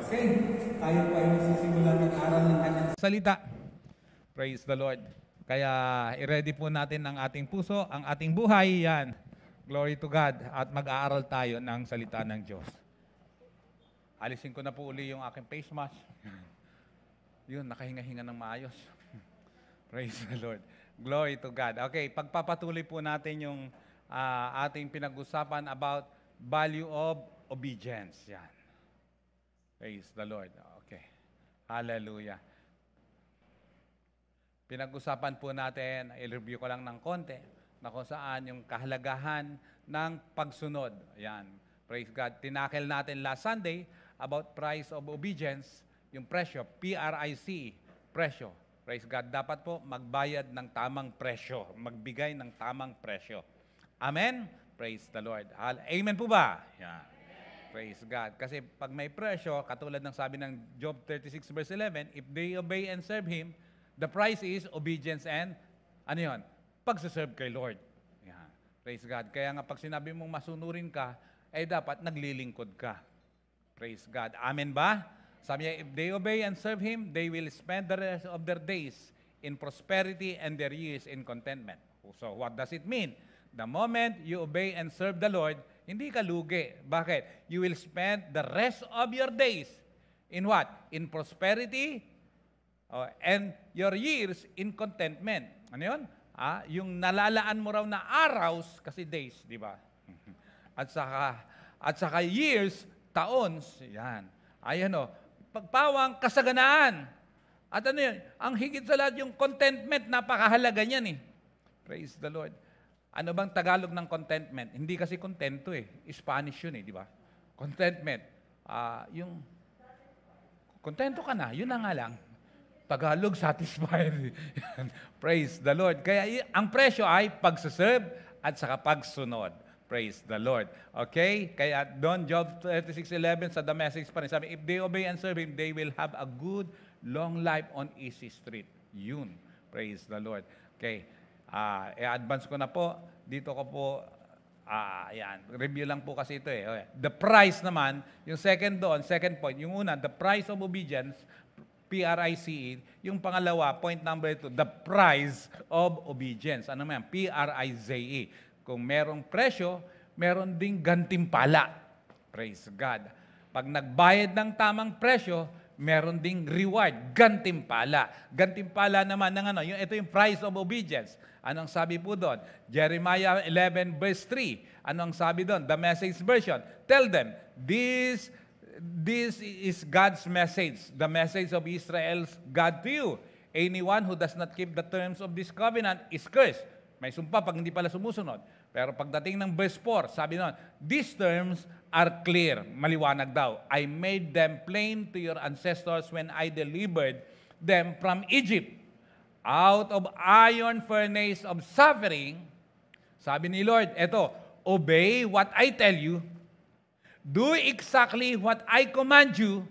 Okay, tayo po ay magsisimula ng aral ng kanyang salita. Praise the Lord. Kaya i-ready po natin ang ating puso, ang ating buhay, yan. Glory to God. At mag-aaral tayo ng salita ng Diyos. Alisin ko na po uli yung aking face mask. Yun, nakahinga-hinga ng maayos. Praise the Lord. Glory to God. Okay, pagpapatuloy po natin yung ating pinag-usapan about value of obedience. Yan. Praise the Lord. Okay. Hallelujah. Pinag-usapan po natin, i-review ko lang ng konti, na kung saan yung kahalagahan ng pagsunod. Yan. Praise God. Tinakel natin last Sunday about price of obedience, yung presyo, P-R-I-C, presyo. Praise God. Dapat po magbayad ng tamang presyo, magbigay ng tamang presyo. Amen? Praise the Lord. Amen po ba? Yan. Praise God. Kasi pag may presyo, katulad ng sabi ng Job 36 verse 11, if they obey and serve Him, the price is obedience and, ano yun? Pagsaserve kay Lord. Yeah. Praise God. Kaya nga pag sinabi mong masunurin ka, ay dapat naglilingkod ka. Praise God. Amen ba? Sabi niya, if they obey and serve Him, they will spend the rest of their days in prosperity and their years in contentment. So what does it mean? The moment you obey and serve the Lord, hindi ka lugi. Bakit? You will spend the rest of your days in what? In prosperity and your years in contentment. Ano yun? Yung nalalaan mo raw na araws, kasi days, di ba? At saka years, taons, yan. Ayan o, pagpawang kasaganaan. At ano yun? Ang higit sa lahat yung contentment, napakahalaga niyan eh. Praise the Lord. Ano bang Tagalog ng contentment? Hindi kasi kontento eh. Spanish yun eh, di ba? Contentment. Yung kontento ka na, yun na nga lang. Tagalog, satisfied. Praise the Lord. Kaya ang presyo ay pagsaserve at saka pagsunod. Praise the Lord. Okay? Kaya doon, Job 36:11 sa The Message pa rin, sabi, if they obey and serve Him, they will have a good, long life on easy street. Yun. Praise the Lord. Okay. I-advance ko na po. Dito ko po, yan. Review lang po kasi ito eh. Okay. The price naman, yung second point, yung una, the price of obedience, P-R-I-C-E. Yung pangalawa, point number 2, the price of obedience. Ano man yan? P-R-I-Z-E. Kung merong presyo, meron ding gantimpala. Praise God. Pag nagbayad ng tamang presyo, meron ding reward, gantimpala. Gantimpala naman ng ano, ito yung price of obedience. Anong sabi po doon? Jeremiah 11 verse 3. Anong sabi doon? The Message version. Tell them, this is God's message, the message of Israel's God to you. Anyone who does not keep the terms of this covenant is cursed. May sumpa pag hindi pala sumusunod. Pero pagdating ng verse 4, sabi noon, these terms are clear. Maliwanag daw. I made them plain to your ancestors when I delivered them from Egypt. Out of iron furnace of suffering, sabi ni Lord, eto, obey what I tell you, do exactly what I command you,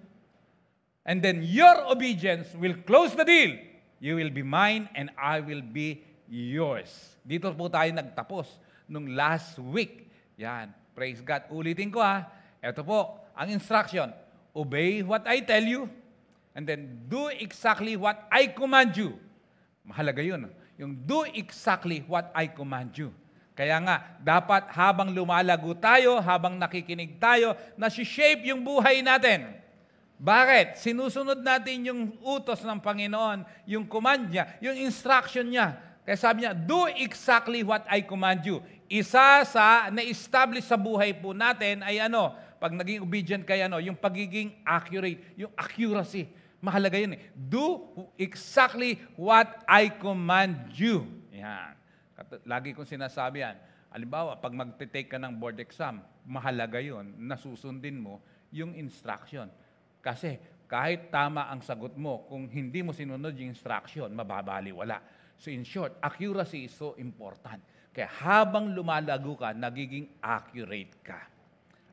and then your obedience will close the deal. You will be mine and I will be yours. Dito po tayo nagtapos nung last week. Yan. Praise God. Ulitin ko ha. Ito po, ang instruction. Obey what I tell you, and then do exactly what I command you. Mahalaga yun. Yung do exactly what I command you. Kaya nga, dapat habang lumalago tayo, habang nakikinig tayo, nasi-shape yung buhay natin. Bakit? Sinusunod natin yung utos ng Panginoon, yung command niya, yung instruction niya. Kaya sabi niya, do exactly what I command you. Isa sa na-establish sa buhay po natin ay ano, pag naging obedient kayo, yung pagiging accurate, yung accuracy. Mahalaga yun eh. Do exactly what I command you. Yan. Lagi kong sinasabi yan. Halimbawa, pag mag-take ka ng board exam, mahalaga yun, nasusundin mo yung instruction. Kasi kahit tama ang sagot mo, kung hindi mo sinunod yung instruction, mababaliwala. So in short, accuracy is so important. Kaya habang lumalago ka, nagiging accurate ka.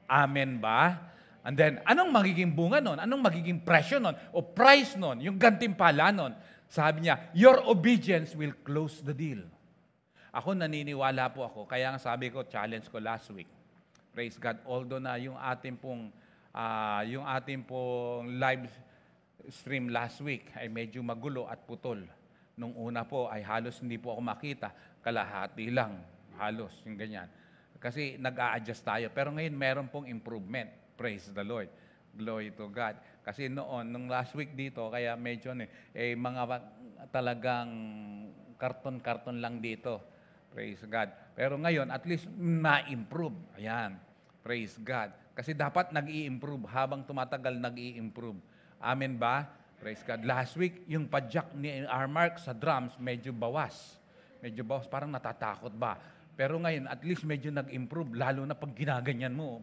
Amen ba? And then, anong magiging bunga nun? Anong magiging presyo nun? O price nun? Yung gantimpala nun? Sabi niya, your obedience will close the deal. Ako naniniwala po ako. Kaya nga sabi ko, challenge ko last week. Praise God. Although na yung ating pong Yung ating pong live stream last week ay medyo magulo at putol. Nung una po ay halos hindi po ako makita, kalahati lang, halos, yung ganyan. Kasi nag-a-adjust tayo. Pero ngayon meron pong improvement. Praise the Lord. Glory to God. Kasi nung last week dito, kaya medyo mga talagang karton-karton lang dito. Praise God. Pero ngayon, at least na-improve. Ayan. Praise God. Kasi dapat nag-i-improve. Habang tumatagal, nag-i-improve. Amen ba? Praise God. Last week, yung padjak ni Armark sa drums, medyo bawas. Medyo bawas. Parang natatakot ba? Pero ngayon, at least medyo nag-improve. Lalo na pag ginaganyan mo.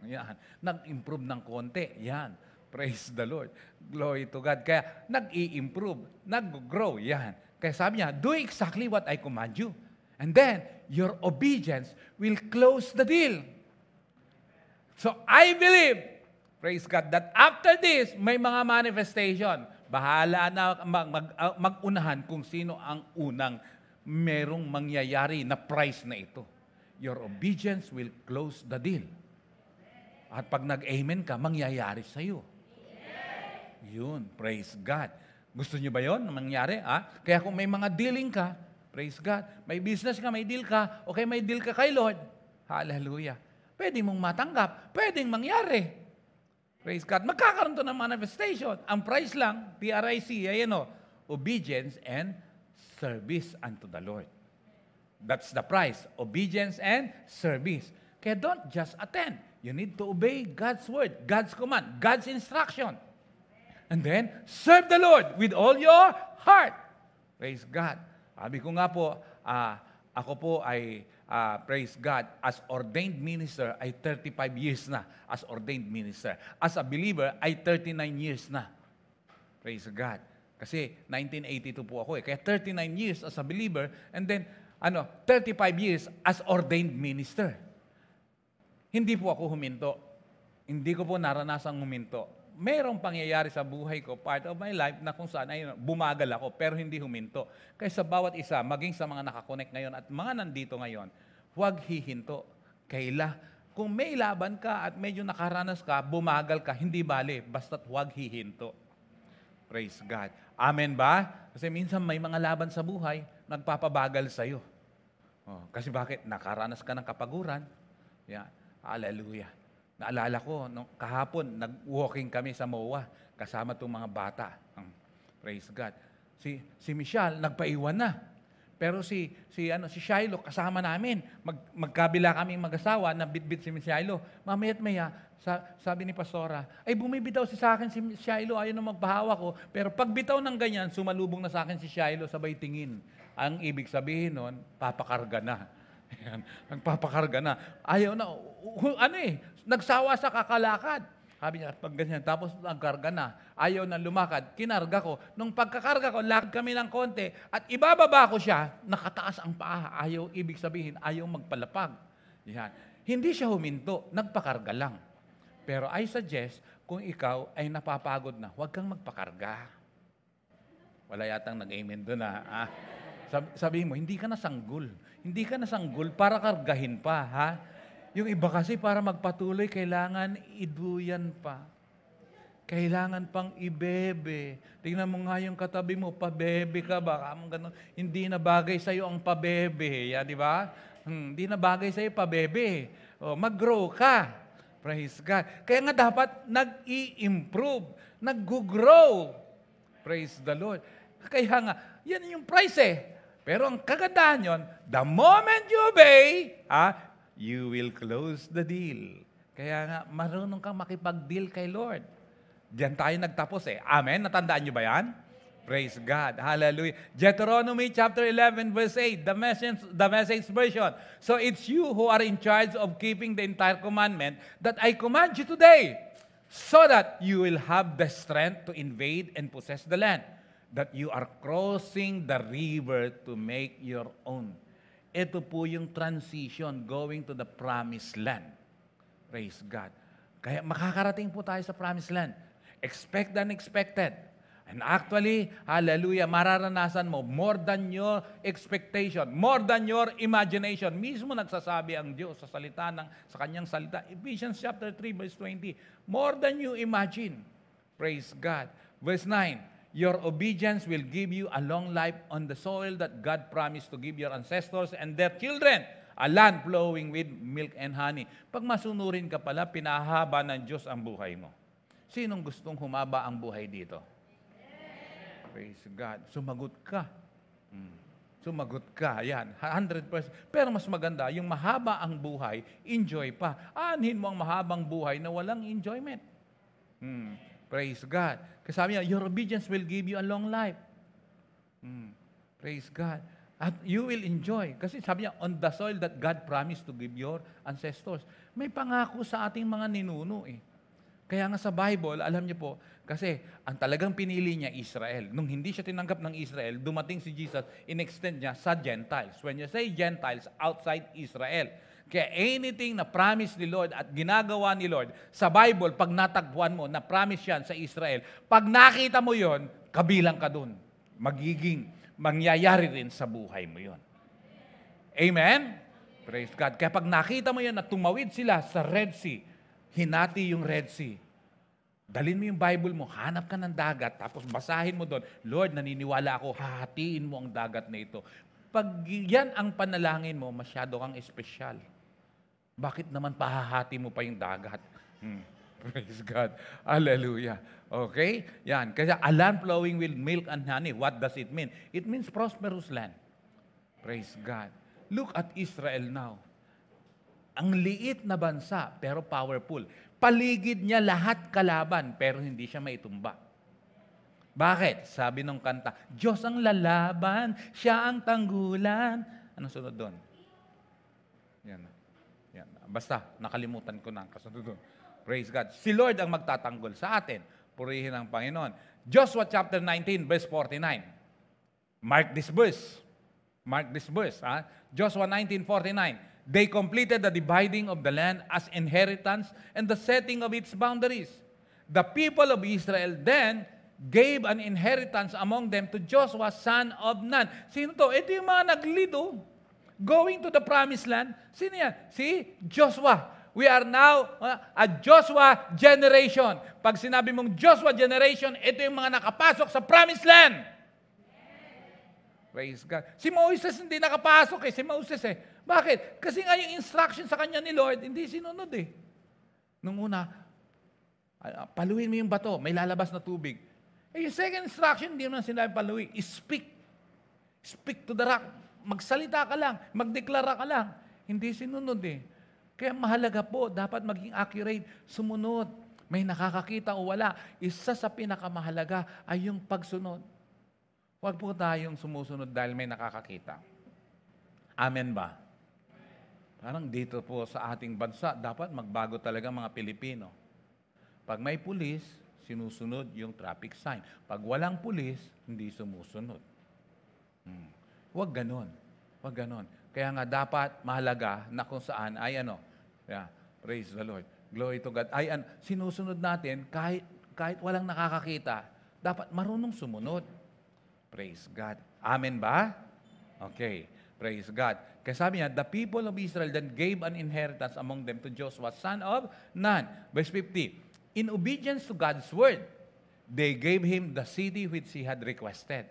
Yan. Nag-improve ng konti. Yan. Praise the Lord. Glory to God. Kaya nag-i-improve. Nag-grow. Yan. Kaya sabi niya, do exactly what I command you. And then, your obedience will close the deal. So, I believe, praise God, that after this, may mga manifestation. Bahala na mag-unahan kung sino ang unang merong mangyayari na price na ito. Your obedience will close the deal. At pag nag-amen ka, mangyayari sa'yo. Yun, praise God. Gusto niyo ba yun na mangyari? Kaya kung may mga dealing ka, praise God, may business ka, may deal ka, okay, may deal ka kay Lord, hallelujah. Pwede mong matanggap, pwedeng mangyari. Praise God. Magkakaroon to ng manifestation. Ang price lang, PRIC, obedience and service unto the Lord. That's the price. Obedience and service. Kaya don't just attend. You need to obey God's word, God's command, God's instruction. And then, serve the Lord with all your heart. Praise God. Sabi ko nga po, ako po ay, praise God, as ordained minister ay 35 years na as ordained minister. As a believer ay 39 years na. Praise God. Kasi 1982 po ako Kaya 39 years as a believer and then 35 years as ordained minister. Hindi po ako huminto. Hindi ko po naranasang huminto. Merong pangyayari sa buhay ko, part of my life, na kung saan ay bumagal ako, pero hindi huminto. Kaya sa bawat isa, maging sa mga nakakonect ngayon at mga nandito ngayon, huwag hihinto. Kung may laban ka at medyo nakaranas ka, bumagal ka, hindi bali, basta't huwag hihinto. Praise God. Amen ba? Kasi minsan may mga laban sa buhay, nagpapabagal sa'yo. Kasi bakit? Nakaranas ka ng kapaguran. Yeah. Hallelujah. Naalala ko, kahapon, nag-walking kami sa MOA, kasama itong mga bata. Praise God. Si Michelle, nagpaiwan na. Pero si Shiloh, kasama namin. Magkabila kaming mag-asawa, nabitbit si Shiloh. Mamaya't maya, sabi ni Pastora, ay bumibitaw sa akin si Shiloh, ayaw na magpahawak ko. Pero pagbitaw ng ganyan, sumalubong na sa akin si Shiloh, sabay tingin. Ang ibig sabihin nun, papakarga na. Nagpapakarga na. Ayaw na. Nagsawa sa kakalakad. Sabi niya, pag ganyan, tapos nagkarga na. Ayaw na lumakad. Kinarga ko. Nung pagkakarga ko, lakad kami ng konti. At ibababa ko siya, nakataas ang paa. Ibig sabihin, ayaw magpalapag. Yan. Hindi siya huminto. Nagpakarga lang. Pero I suggest, kung ikaw ay napapagod na, huwag kang magpakarga. Wala yatang nag-amen doon Sabihin mo, hindi ka na sanggol. Hindi ka na sanggol para kargahin pa, ha? Yung iba kasi para magpatuloy, kailangan iduyan pa. Kailangan pang ibebe. Tingnan mo nga yung katabi mo, pabebe ka ba? Hindi na bagay sa'yo ang pabebe. Di ba? Hindi na bagay sa'yo pabebe. Mag-grow ka. Praise God. Kaya nga dapat nag-i-improve. Nag-grow. Praise the Lord. Kaya nga, yan yung price Pero ang kagandahan yun, the moment you obey, you will close the deal. Kaya nga, marunong kang makipag-deal kay Lord. Diyan tayo nagtapos Amen? Natandaan nyo ba yan? Praise God. Hallelujah. Deuteronomy chapter 11 verse 8, the message version. So it's you who are in charge of keeping the entire commandment that I command you today, so that you will have the strength to invade and possess the land that you are crossing the river to make your own. Ito po yung transition going to the promised land. Praise God. Kaya makakarating po tayo sa promised land. Expect the unexpected. And actually, hallelujah, mararanasan mo more than your expectation, more than your imagination. Mismo nagsasabi ang Diyos sa sa kanyang salita. Ephesians chapter 3, verse 20. More than you imagine. Praise God. Verse 9. Your obedience will give you a long life on the soil that God promised to give your ancestors and their children, a land flowing with milk and honey. Pag masunurin ka pala, pinahaba ng Diyos ang buhay mo. Sinong gustong humaba ang buhay dito? Praise God. Sumagot ka. Sumagot ka. Yan. 100%. Pero mas maganda, yung mahaba ang buhay, enjoy pa. Aanhin mo ang mahabang buhay na walang enjoyment. Praise God. Kasi sabi niya, your obedience will give you a long life. Praise God. At you will enjoy. Kasi sabi niya, on the soil that God promised to give your ancestors. May pangako sa ating mga ninuno eh. Kaya nga sa Bible, alam niyo po, kasi ang talagang pinili niya Israel. Nung hindi siya tinanggap ng Israel, dumating si Jesus, in-extend niya sa Gentiles. When you say Gentiles, outside Israel. Kaya anything na promise ni Lord at ginagawa ni Lord, sa Bible, pag natagpuan mo, na promise yan sa Israel, pag nakita mo yon, kabilang ka dun. Mangyayari rin sa buhay mo yon. Amen? Praise God. Kaya pag nakita mo yan na tumawid sila sa Red Sea, hinati yung Red Sea. Dalhin mo yung Bible mo, hanap ka ng dagat, tapos basahin mo doon, Lord, naniniwala ako, hahatiin mo ang dagat na ito. Pag yan ang panalangin mo, masyado kang espesyal. Bakit naman pahahati mo pa yung dagat? Praise God. Hallelujah. Okay? Yan. Kasi a land flowing with milk and honey. What does it mean? It means prosperous land. Praise God. Look at Israel now. Ang liit na bansa, pero powerful. Paligid niya lahat kalaban, pero hindi siya maitumba. Bakit? Sabi nung kanta, Diyos ang lalaban, siya ang tanggulan. Anong sunod doon? Yan. Basta, nakalimutan ko na ang kasunod doon. Praise God. Si Lord ang magtatanggol sa atin. Purihin ang Panginoon. Joshua chapter 19, verse 49. Mark this verse. Mark this verse. Joshua 19:49. They completed the dividing of the land as inheritance and the setting of its boundaries. The people of Israel then gave an inheritance among them to Joshua, son of Nun. Sino to? Ito yung mga nag-lead, going to the promised land. Sino yan? Si Joshua. We are now a Joshua generation. Pag sinabi mong Joshua generation, ito yung mga nakapasok sa promised land. Praise God. Si Moses hindi nakapasok Si Moses Bakit? Kasi nga yung instruction sa kanya ni Lord, hindi sinunod Nung una, paluin mo yung bato, may lalabas na tubig. Yung second instruction, hindi mo na sinabi paluin. Speak. Speak to the rock. Magsalita ka lang. Magdeklara ka lang. Hindi sinunod Kaya mahalaga po, dapat maging accurate, sumunod. May nakakakita o wala. Isa sa pinakamahalaga ay yung pagsunod. Huwag po tayong sumusunod dahil may nakakakita. Amen ba? Parang dito po sa ating bansa, dapat magbago talaga mga Pilipino. Pag may pulis, sinusunod yung traffic sign. Pag walang pulis, hindi sumusunod. Huwag ganon. Huwag ganon. Kaya nga dapat mahalaga na kung saan ay praise the Lord. Glory to God. Sinusunod natin kahit walang nakakakita, dapat marunong sumunod. Praise God. Amen ba? Okay. Praise God. Kaya sabi niya, the people of Israel then gave an inheritance among them to Joshua, son of Nun. Verse 50. In obedience to God's word, they gave him the city which he had requested.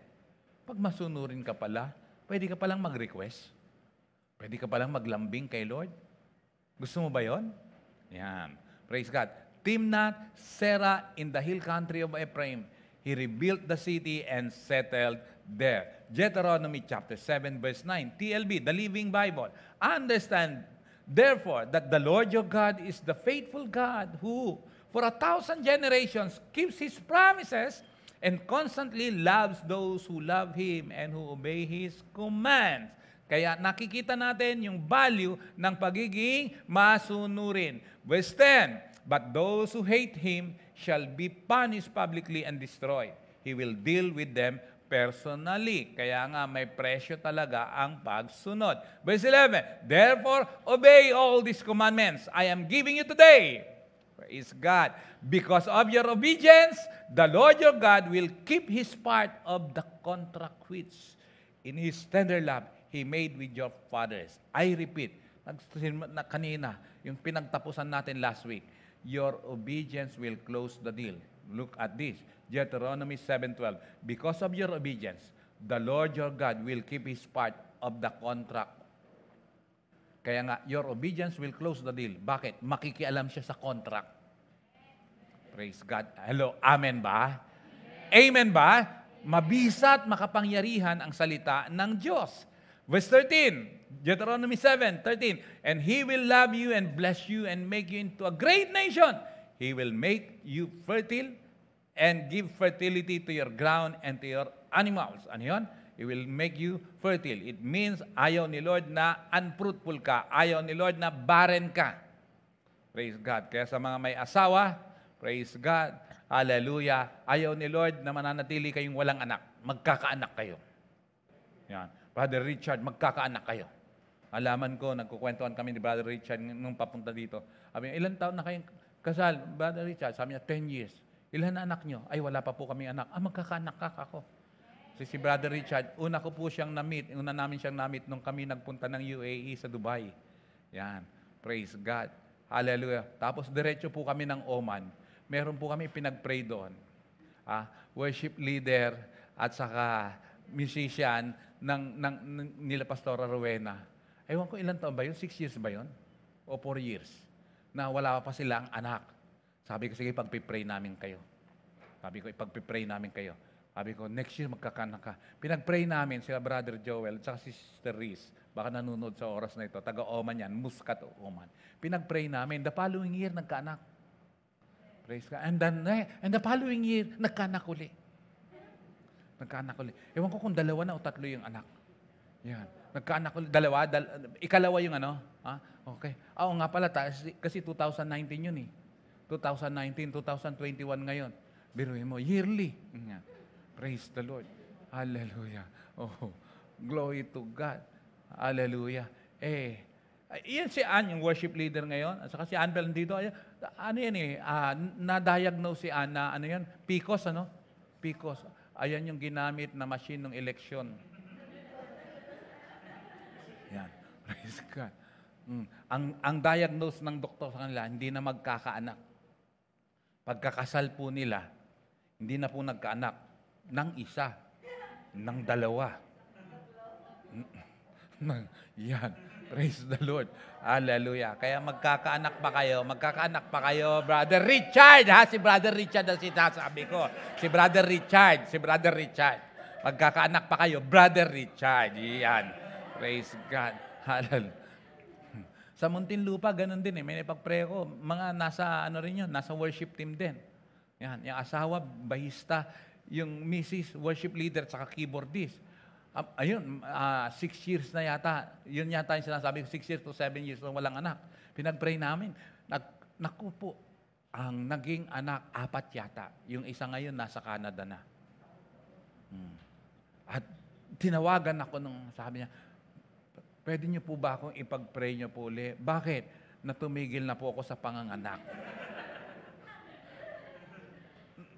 Pag masunurin ka pala, pwede ka palang mag-request. Pwede ka palang maglambing kay Lord. Gusto mo ba yon? Yan. Praise God. Timnath, Serah in the hill country of Ephraim. He rebuilt the city and settled there. Deuteronomy chapter 7 verse 9. TLB, the Living Bible. Understand, therefore, that the Lord your God is the faithful God who, for 1,000 generations, keeps His promises and constantly loves those who love Him and who obey His commands. Kaya nakikita natin yung value ng pagiging masunurin. Verse 10, but those who hate Him shall be punished publicly and destroyed. He will deal with them personally. Kaya nga may presyo talaga ang pagsunod. Verse 11, therefore obey all these commandments I am giving you today. Praise God. Because of your obedience, the Lord your God will keep His part of the contract which in His tender love He made with your fathers. I repeat, kanina, yung pinagtapusan natin last week, your obedience will close the deal. Look at this, Deuteronomy 7:12. Because of your obedience, the Lord your God will keep His part of the contract. Kaya nga, your obedience will close the deal. Bakit? Makikialam siya sa contract. Praise God. Hello, amen ba? Amen ba? Mabisa at makapangyarihan ang salita ng Diyos. Verse 13, Deuteronomy 7:13. And He will love you and bless you and make you into a great nation. He will make you fertile and give fertility to your ground and to your animals. Ano yun? It will make you fertile. It means ayaw ni Lord na unfruitful ka. Ayaw ni Lord na barren ka. Praise God. Kaya sa mga may asawa, praise God, hallelujah, ayaw ni Lord na mananatili kayong walang anak. Magkakaanak kayo. Yan. Brother Richard, magkakaanak kayo. Alaman ko, nagkukwentuhan kami ni Brother Richard nung papunta dito. Sabi niya, ilan taon na kayong kasal, Brother Richard? Sabi niya, 10 years. Ilan na anak niyo? Ay, wala pa po kaming anak. Magkakaanak ka ako. Si Brother Richard, una namin siyang na-meet nung kami nagpunta ng UAE sa Dubai. Yan. Praise God. Hallelujah. Tapos diretso po kami ng Oman. Meron po kami pinag-pray doon. Worship leader at saka musician nila Pastora Rowena. Ewan ko ilang taon ba yun? 6 years ba yun? O 4 years? Na wala pa silang anak. Sabi ko, sige, ipag-pray namin kayo. Sabi ko, next year magkakanak ka. Pinag-pray namin sila Brother Joel at si Sister Reese. Baka nanonood sa oras na ito. Taga-Oman yan. Muscat, Oman. Pinag-pray namin. The following year, nagkaanak. Praise God. And the following year, nagkaanak uli. Ewan ko kung 2 na o 3 yung anak. Yan. Nagkaanak uli. Ikalawa yung ano. Okay. Oo nga pala. Kasi 2019 yun eh. 2019, 2021 ngayon. Biruin mo, yearly. Yan. Praise the Lord. Hallelujah. Oh, glory to God. Hallelujah. Iyan si Ann, yung worship leader ngayon. At saka si Annabel dito. Ano yan na-diagnose si Ann na ano yan? PCOS, ano? PCOS. Ayan yung ginamit na machine ng eleksyon. Yan. Praise God. Ang diagnose ng doktor sa kanila, hindi na magkakaanak. Pagkakasal po nila, hindi na po nagkaanak. Ng isa, ng 2. Yan. Praise the Lord. Hallelujah. Kaya magkakaanak pa kayo, Brother Richard. Si Brother Richard ang sinasabi ko. Si Brother Richard. Magkakaanak pa kayo, Brother Richard. Yan. Praise God. Hallelujah. Sa Muntinlupa, ganun din eh. May napag-pray ko. Mga nasa worship team din. Yan. Yung asawa, bahista. Yung Mrs. worship leader at keyboardist. 6 years na yata. Yun yata yung sinasabi ko, 6 years to 7 years na walang anak. Pinag-pray namin. Naku po, ang naging anak, 4 yata. Yung isa ngayon, nasa Canada na. At tinawagan ako nung sabi niya, pwede niyo po ba akong ipag-pray niyo po ulit? Bakit? Natumigil na po ako sa panganganak.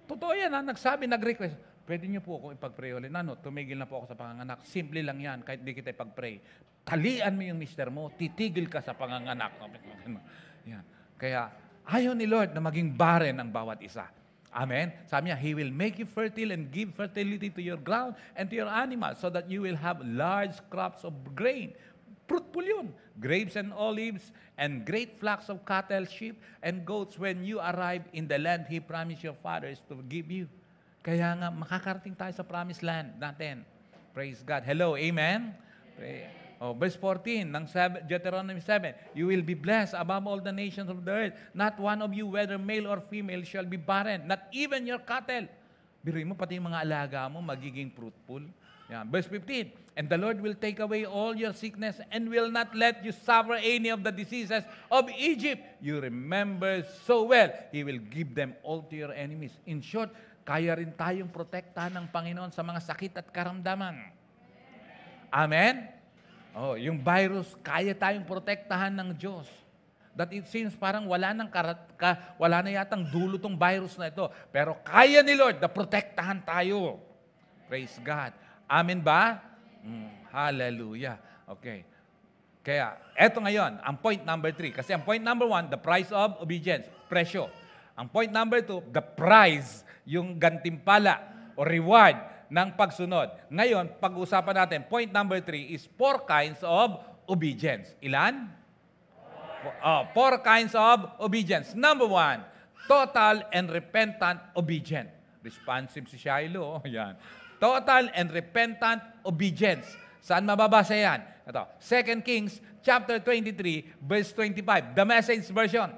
Totoo yan, nag-request. Pwede niyo po akong ipag-pray ulit. Tumigil na po ako sa panganganak. Simple lang yan, kahit di kita ipag-pray. Talian mo yung mister mo, titigil ka sa panganganak. Yan. Kaya, ayaw ni Lord na maging barren ang bawat isa. Amen? Sabi niya, He will make you fertile and give fertility to your ground and to your animals so that you will have large crops of grain. Fruitful yun. Grapes and olives and great flocks of cattle, sheep, and goats when you arrive in the land He promised your fathers to give you. Kaya nga, makakarating tayo sa promised land natin. Praise God. Hello, amen? Verse 14 ng Deuteronomy 7, you will be blessed above all the nations of the earth. Not one of you, whether male or female, shall be barren. Not even your cattle. Biruin mo, pati yung mga alaga mo, magiging fruitful. Yeah. Verse 15, and the Lord will take away all your sickness and will not let you suffer any of the diseases of Egypt. You remember so well, He will give them all to your enemies. In short, kaya rin tayong protektahan ng Panginoon sa mga sakit at karamdaman. Amen? Yung virus, kaya tayong protektahan ng Diyos. that it seems parang wala na yatang dulo tong virus na ito. Pero kaya ni Lord na protektahan tayo. Praise God. Amen ba? Hallelujah. Okay. Kaya, eto ngayon, ang point number 3. Kasi ang point number 1, the price of obedience, presyo. Ang point number 2, the prize, yung gantimpala o reward ng pagsunod. Ngayon, pag-usapan natin, point number 3 is 4 kinds of obedience. Ilan? 4 kinds of obedience. Number 1, total and repentant obedience. Responsive si Shiloh. Yan. Total and repentant obedience. Saan mababasa yan? Ito, 2 Kings chapter 23, verse 25. The Message version.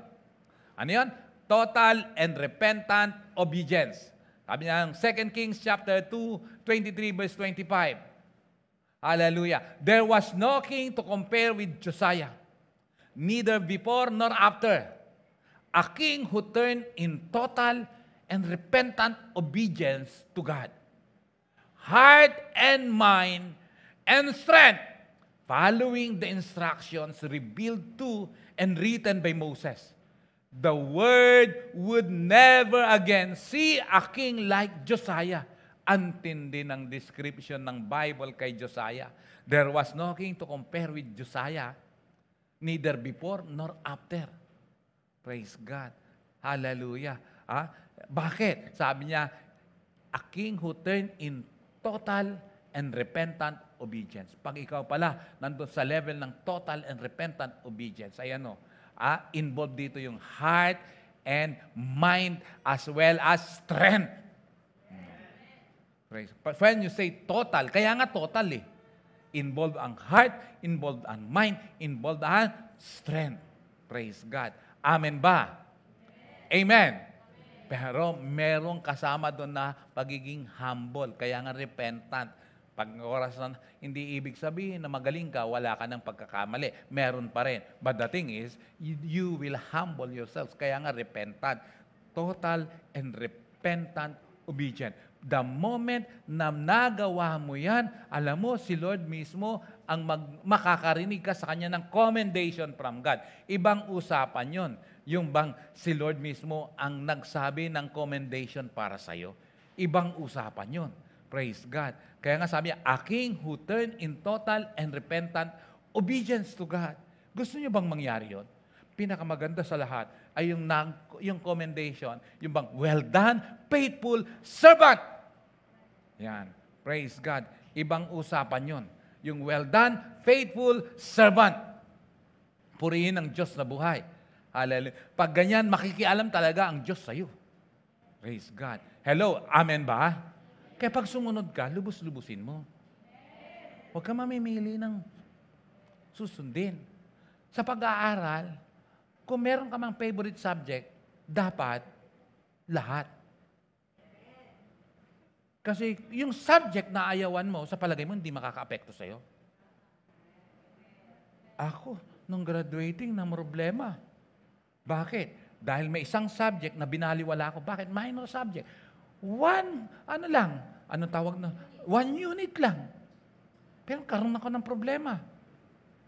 Ano yan? Total and repentant obedience. Sabi niya, 2 Kings chapter 2, 23, verse 25. Hallelujah. There was no king to compare with Josiah, neither before nor after. A king who turned in total and repentant obedience to God. Heart and mind and strength, following the instructions revealed to and written by Moses. The word would never again see a king like Josiah. Antindi ng description ng Bible kay Josiah. There was no king to compare with Josiah, neither before nor after. Praise God. Hallelujah. Bakit? Sabi niya, a king who turned in total and repentant obedience. Pag ikaw pala, nandun sa level ng total and repentant obedience, ayan o, involved dito yung heart and mind as well as strength. Praise. But when you say total, kaya nga total eh. Involved ang heart, involved ang mind, involved ang strength. Praise God. Amen ba? Amen. Pero merong kasama doon na pagiging humble, kaya nga repentant. Pag oras na, hindi ibig sabihin na magaling ka, wala ka ng pagkakamali. Meron pa rin. But the thing is, you will humble yourselves. Kaya nga repentant. Total and repentant obedient. The moment na nagawa mo yan, alam mo, si Lord mismo ang makakarinig ka sa Kanya ng commendation from God. Ibang usapan yon. Yung bang si Lord mismo ang nagsabi ng commendation para sa'yo. Ibang usapan yon. Praise God. Kaya nga sabi niya, a king who turned in total and repentant obedience to God. Gusto niyo bang mangyari yon? Pinakamaganda sa lahat ay yung commendation, yung bang, well done, faithful servant. Yan. Praise God. Ibang usapan yon. Yung well done, faithful servant. Purihin ang Diyos na buhay. Hallelujah. Pag ganyan, makikialam talaga ang Diyos sa'yo. Praise God. Hello, amen ba? Kaya pag sumunod ka, lubos-lubusin mo. Huwag ka mamimili ng susundin. Sa pag-aaral, kung meron ka mang favorite subject, dapat lahat. Kasi yung subject na ayawan mo, sa palagay mo, hindi makaka-apekto sa'yo. Ako, nung graduating, na problema. Bakit? Dahil may isang subject na binaliwala ko. Bakit? Minor subject. Anong tawag na? 1 unit lang. Pero karoon ako ng problema.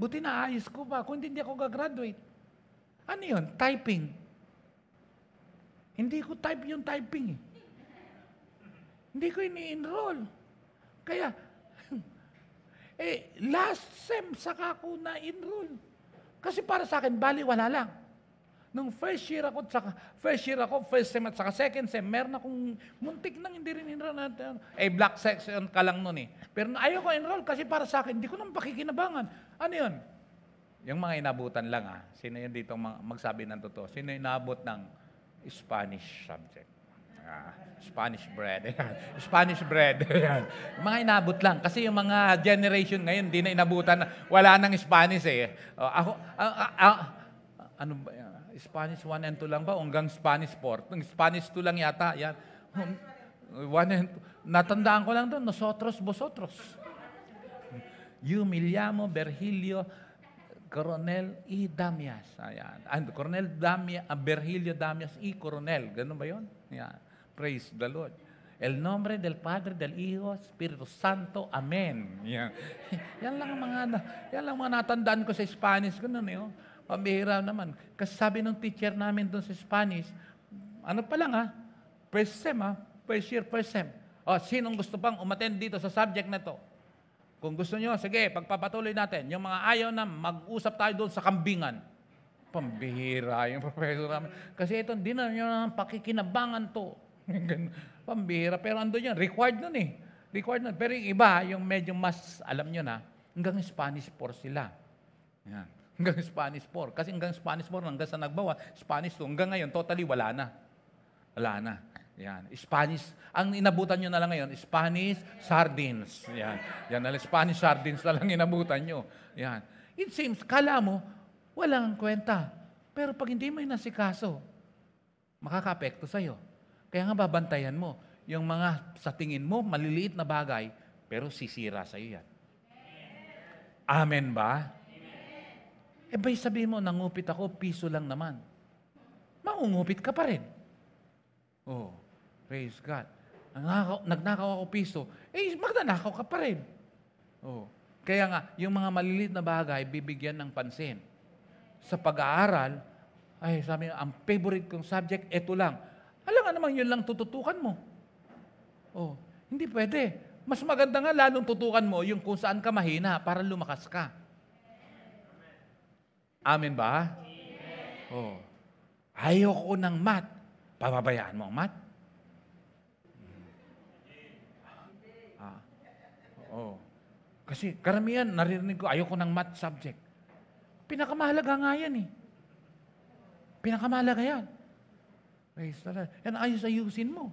Buti na ayos ko pa. Kung hindi ako gagraduate. Ano yun? Typing. Hindi ko type yung typing. Hindi ko ini-enroll. Kaya, last sem, saka ko na-enroll. Kasi para sa akin, baliwala lang. Nung first sem at saka second sem, meron akong muntik nang hindi rin enroll natin. Black section ka lang nun eh. Pero ayaw ko enroll kasi para sa akin, hindi ko nang pakikinabangan. Ano yun? Yung mga inabutan lang Sino yun dito magsabi ng totoo? Sino inabot ng Spanish subject? Spanish bread. Spanish bread. Mga inabot lang. Kasi yung mga generation ngayon, di na inabutan. Wala nang Spanish eh. Ano ba yan? Spanish 1 and 2 lang ba? Hanggang Spanish 4. Yung Spanish 2 lang yata. Yan. 1 and 2. Natandaan ko lang doon, nosotros, vosotros. You, Miliamo, Virgilio, Coronel E. Damias. Ayan. Coronel Virgilio Damias E. Coronel. Ganun ba yun? Yan. Praise the Lord. El nombre del Padre, del Hijo, Espiritu Santo. Amen. Yan. Yan lang mga natandaan ko sa Spanish. Ganun yun. Pambihira naman. Kasi sabi ng teacher namin doon sa Spanish, ano pa lang first sem first year, first sem. O, sinong gusto pang umattend dito sa subject na to? Kung gusto nyo, sige, pagpapatuloy natin. Yung mga ayaw na, mag-usap tayo doon sa kambingan. Pambihira yung professor namin. Kasi ito, hindi na nyo ng pakikinabangan to. Pambihira. Pero andun yan, required nun eh. Required nun. Pero yung iba, yung medyo mas, alam nyo na, hanggang Spanish 4 sila. Yan. Hanggang Spanish 4. Kasi hanggang Spanish 4, hanggang sa nagbawa, Spanish 2. Hanggang ngayon, totally wala na. Wala na. Yan. Spanish, ang inabutan nyo na lang ngayon, Spanish sardines. Yan. Yan, Spanish sardines na lang inabutan nyo. Yan. It seems, kala mo, walang kwenta. Pero pag hindi mo inasikaso, makaka-apekto sa'yo. Kaya nga babantayan mo, yung mga sa tingin mo, maliliit na bagay, pero sisira sa'yo yan. Amen ba? Eh ba'y sabihin mo, nangupit ako, piso lang naman. Maungupit ka pa rin. Oh. Praise God. Nagnakaw ako piso, magnanakaw ka pa rin. Oh. Kaya nga, yung mga maliliit na bagay, bibigyan ng pansin. Sa pag-aaral, sabi nga, ang favorite kong subject, eto lang. Alam nga naman, yun lang tututukan mo. Oh, hindi pwede. Mas maganda nga, lalong tutukan mo yung kung saan ka mahina para lumakas ka. Amen ba? Amen. Oh. Ayoko ng math. Pababayaan mo ang math? Oh. Kasi karamihan, naririnig ko, ayoko ng math subject. Pinakamahalaga nga yan eh. Pinakamahalaga yan. Praise the Lord. Yan ayos ayusin mo.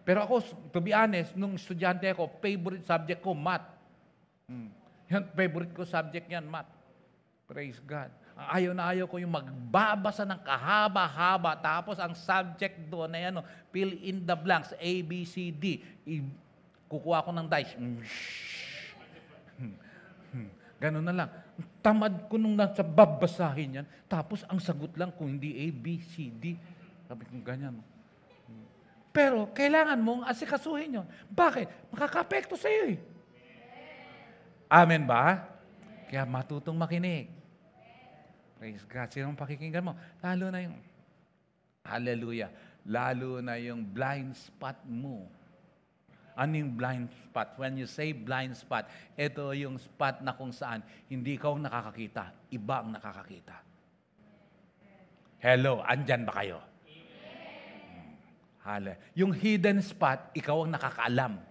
Pero ako, to be honest, nung estudyante ako, favorite subject ko, math. Yan, favorite ko subject yan, math. Praise God. Ayaw na ayaw ko yung magbabasa ng kahaba-haba, tapos ang subject doon na yan, fill in the blanks, A, B, C, D. Kukuha ko ng dice. Ganun na lang. Tamad ko nung nasa babasahin yan. Tapos ang sagot lang kung hindi A, B, C, D. Sabi ko ganyan. Pero kailangan mong asikasuhin yun. Bakit? Makaka-apekto sa iyo eh. Amen ba? Kaya matutong makinig. Praise God. Sinong pakikinggan mo? Lalo na yung, hallelujah, lalo na yung blind spot mo. Ano yung blind spot? When you say blind spot, ito yung spot na kung saan hindi ikaw nakakakita, iba ang nakakakita. Hello, andyan ba kayo? Yung hidden spot, ikaw ang nakakaalam.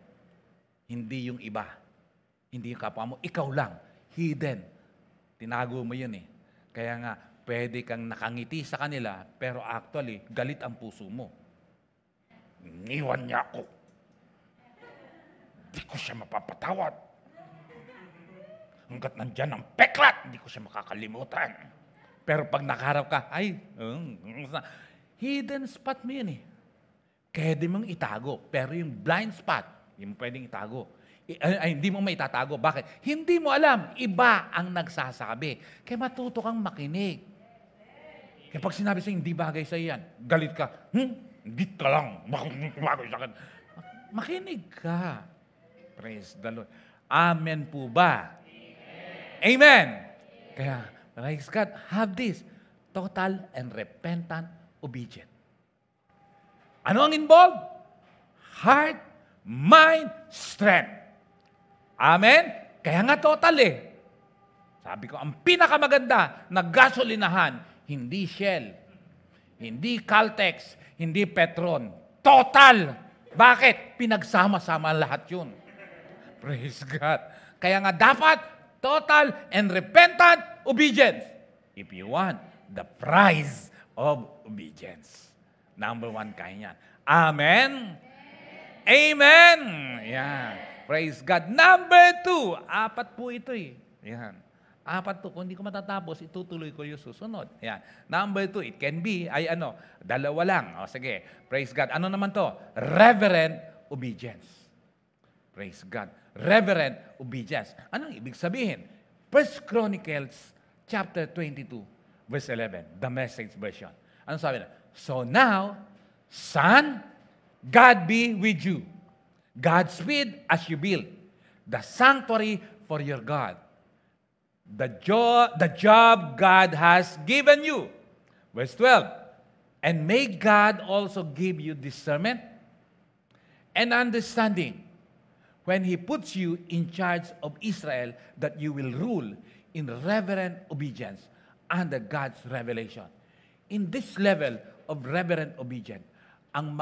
Hindi yung iba. Hindi yung kapwa mo, ikaw lang. Hidden. Tinago mo yun eh. Kaya nga, pwede kang nakangiti sa kanila, pero actually, galit ang puso mo. Iniwan niya ako. Hindi ko siya mapapatawad. Hanggat nandyan ang peklat, hindi ko siya makakalimutan. Pero pag nakaharap ka, hidden spot mo yun eh. Pwede mong itago. Pero yung blind spot, hindi mo pwedeng itago. Hindi mo maitatago. Bakit? Hindi mo alam. Iba ang nagsasabi. Kaya matuto kang makinig. Kaya pag sinabi sa'yo, hindi bagay sa'yo yan, galit ka. Hindi ka lang. Bagay sa'kin. Makinig ka. Praise the Lord. Amen po ba? Amen. Kaya, praise God, have this total and repentant obedience. Ano ang involved? Heart, mind, strength. Amen? Kaya nga total eh. Sabi ko, ang pinakamaganda na gasolinahan, hindi Shell, hindi Caltex, hindi Petron. Total. Bakit? Pinagsama-sama lahat yun. Praise God. Kaya nga dapat total and repentant obedience. If you want the prize of obedience. Number 1 kaya yan. Amen? Amen! Yan. Praise God. Number 2. 4 po ito eh. Yan. 4 to. Kung hindi ko matatapos, itutuloy ko yung susunod. Yan. Number 2, it can be, dalawa lang. O sige. Praise God. Ano naman to? Reverent obedience. Praise God. Reverent obedience. Anong ibig sabihin? 1 Chronicles chapter 22, verse 11. The Message version. Ano sabi na? So now, son, God be with you. Godspeed as you build the sanctuary for your God. the job God has given you. Verse 12, and may God also give you discernment and understanding when He puts you in charge of Israel, that you will rule in reverent obedience under God's revelation. In this level of reverent obedience, ang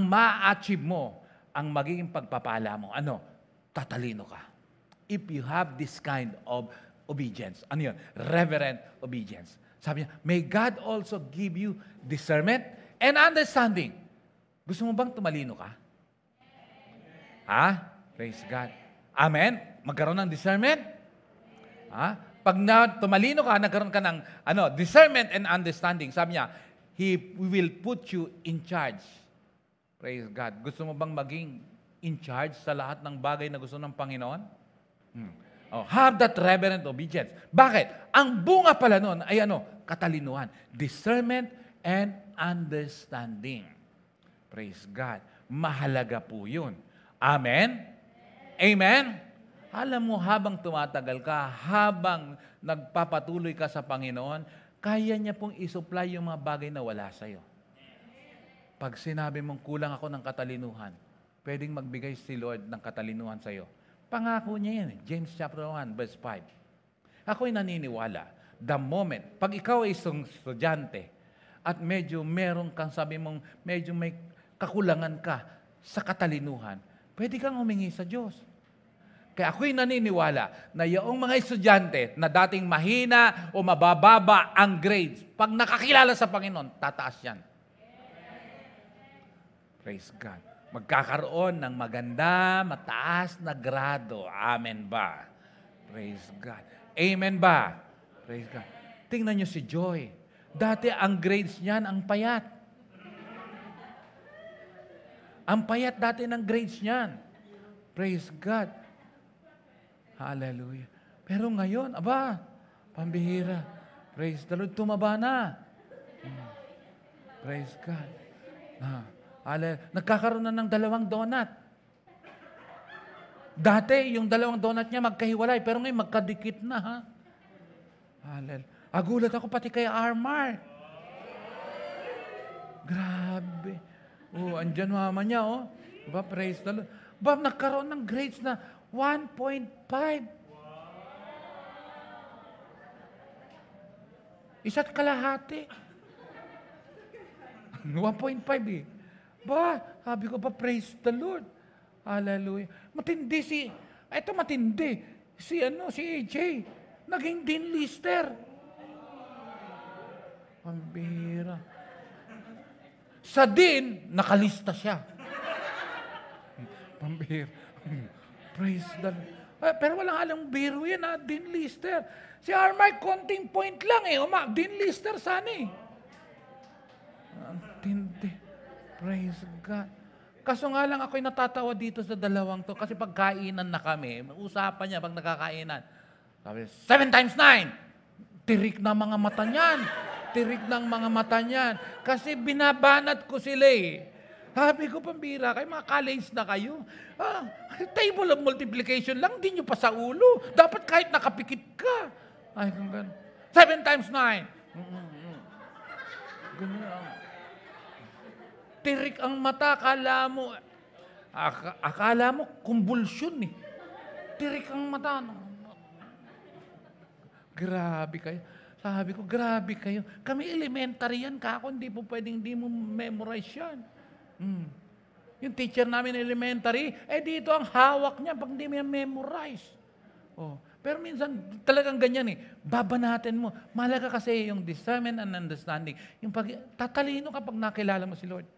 ma-achieve mo, ang magiging pagpapala mo, tatalino ka. If you have this kind of obedience. Ano yun? Reverent obedience. Sabi niya, may God also give you discernment and understanding. Gusto mo bang tumalino ka? Praise God. Amen? Magkaroon ng discernment? Pag tumalino ka, nagkaroon ka ng discernment and understanding. Sabi niya, He will put you in charge. Praise God. Gusto mo bang maging in charge sa lahat ng bagay na gusto ng Panginoon? Have that reverent obedience. Bakit? Ang bunga pala nun ay katalinuhan. Discernment and understanding. Praise God. Mahalaga po yun. Amen? Amen? Alam mo, habang tumatagal ka, habang nagpapatuloy ka sa Panginoon, kaya niya pong isupply yung mga bagay na wala sa'yo. Pag sinabi mong kulang ako ng katalinuhan, pwedeng magbigay si Lord ng katalinuhan sa'yo. Pangako niya yan. James chapter 1, verse 5. Ako'y naniniwala, the moment, pag ikaw ay isang estudyante, at medyo meron kang sabi mong, medyo may kakulangan ka sa katalinuhan, pwede kang humingi sa Diyos. Kaya ako'y naniniwala na yung mga estudyante na dating mahina o mabababa ang grades, pag nakakilala sa Panginoon, tataas yan. Praise God. Magkakaroon ng maganda, mataas na grado. Amen ba? Praise God. Amen ba? Praise God. Tingnan niyo si Joy. Dati ang grades niyan, ang payat. Ang payat dati ng grades niyan. Praise God. Hallelujah. Pero ngayon, pambihira. Praise the Lord, tumaba na. Praise God. Nagkakaroon na ng 2 donut. Dati, yung 2 donut niya magkahiwalay, pero ngayon magkadikit na, Agulat ako pati kay Armar. Grabe. Andyan mama niya, praise the Lord. Nagkaroon ng grades na 1.5. Isa't kalahati. 1.5 sabi ko pa, praise the Lord. Hallelujah. Matindi matindi. Si AJ, naging Dean Lister. Pambira. Sa Dean, nakalista siya. Pambira. Praise the Lord. Pero walang alang biro yan, Dean Lister. Si Armar, konting point lang Dean Lister sana Ang tindi. Praise God. Kaso nga lang ako'y natatawa dito sa 2 to kasi pagkainan na kami, usapan niya pag nakakainan. Sabi, 7 times 9. Tirik na mga mata niyan. Tirik ng mga mata niyan. Kasi binabanat ko sila Sabi ko, pambira kayo, mga college na kayo. Table of multiplication lang, di nyo pa sa ulo. Dapat kahit nakapikit ka. Ay, kung gano'n. 7 times 9. Ganyan. Tirik ang mata, akala mo, kumbulsyon Tirik ang mata. Grabe kayo. Sabi ko, grabe kayo. Kami elementary yan, hindi po pwedeng di mo memorize yan. Yung teacher namin elementary, dito ang hawak niya pag di mo memorize. Pero minsan talagang ganyan babanatin mo. Mahalaga kasi yung discernment and understanding. Yung tatalino kapag nakilala mo si Lord.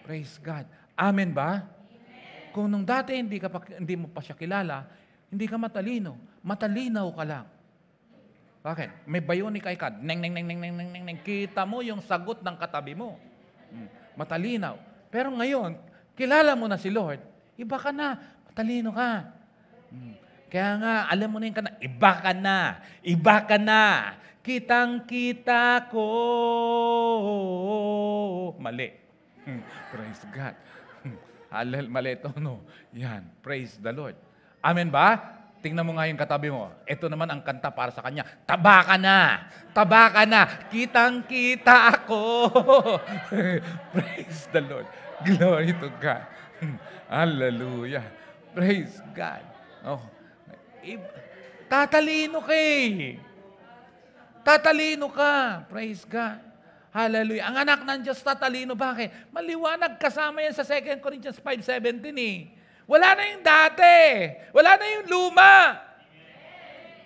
Praise God. Amen ba? Amen. Kung nung dati hindi mo pa siya kilala, hindi ka matalino. Matalinaw ka lang. Bakit? May bionic eye ka. Neng. Kita mo yung sagot ng katabi mo. Matalinaw. Pero ngayon, kilala mo na si Lord, iba ka na. Matalino ka. Kaya nga, alam mo na yung iba ka na. Iba ka na. Kitang-kita ko. Mali. Praise God. Mali ito, Yan. Praise the Lord. Amen ba? Tingnan mo nga yung katabi mo. Ito naman ang kanta para sa kanya. Taba ka na! Taba ka na! Kitang-kita ako! Praise the Lord. Glory to God. Hallelujah. Praise God. Oh. Tatalino ka eh. Tatalino ka. Praise God. Hallelujah. Ang anak ng Diyos tatalino. Bakit? Maliwanag kasama yan sa 2 Corinthians 5:17 eh. Wala na yung dati. Wala na yung luma.